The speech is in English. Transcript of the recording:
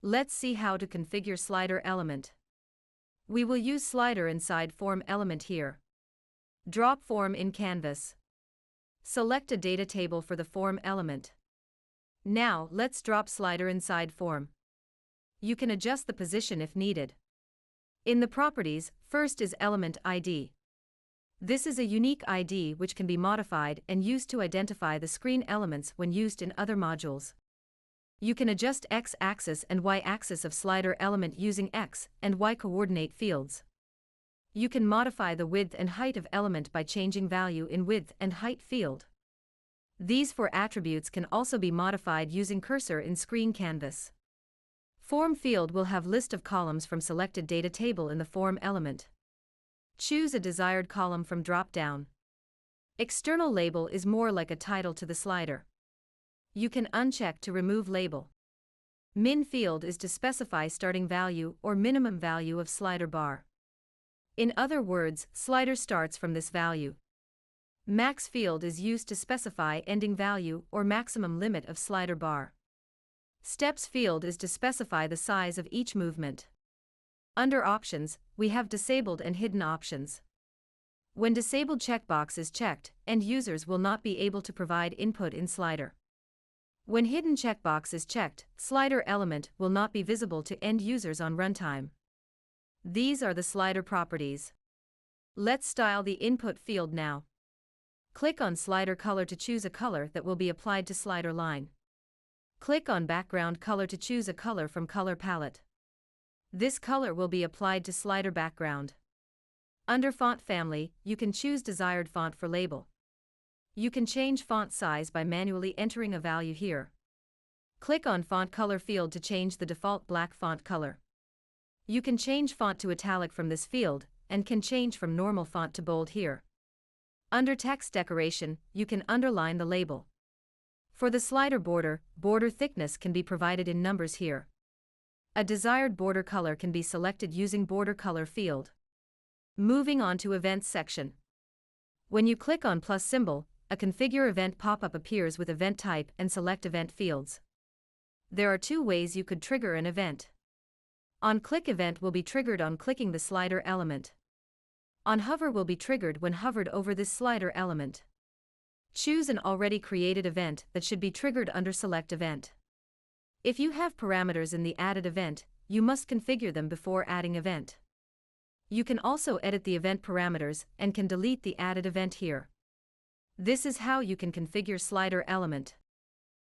Let's see how to configure slider element. We will use slider inside form element here. Drop form in canvas. Select a data table for the form element. Now, let's drop slider inside form. You can adjust the position if needed. In the properties, first is element ID. This is a unique ID which can be modified and used to identify the screen elements when used in other modules. You can adjust X-axis and Y-axis of slider element using X and Y coordinate fields. You can modify the width and height of element by changing value in width and height field. These four attributes can also be modified using cursor in screen canvas. Form field will have list of columns from selected data table in the form element. Choose a desired column from drop-down. External label is more like a title to the slider. You can uncheck to remove label. Min field is to specify starting value or minimum value of slider bar. In other words, slider starts from this value. Max field is used to specify ending value or maximum limit of slider bar. Steps field is to specify the size of each movement. Under options, we have disabled and hidden options. When disabled checkbox is checked, end users will not be able to provide input in slider. When hidden checkbox is checked, slider element will not be visible to end users on runtime. These are the slider properties. Let's style the input field now. Click on slider color to choose a color that will be applied to slider line. Click on background color to choose a color from color palette. This color will be applied to slider background. Under font family, you can choose desired font for label. You can change font size by manually entering a value here. Click on font color field to change the default black font color. You can change font to italic from this field, and can change from normal font to bold here. Under text decoration, you can underline the label. For the slider border, border thickness can be provided in numbers here. A desired border color can be selected using border color field. Moving on to events section. When you click on plus symbol, a configure event pop-up appears with event type and select event fields. There are two ways you could trigger an event. On click event will be triggered on clicking the slider element. On hover will be triggered when hovered over this slider element. Choose an already created event that should be triggered under select event. If you have parameters in the added event, you must configure them before adding event. You can also edit the event parameters and can delete the added event here. This is how you can configure slider element.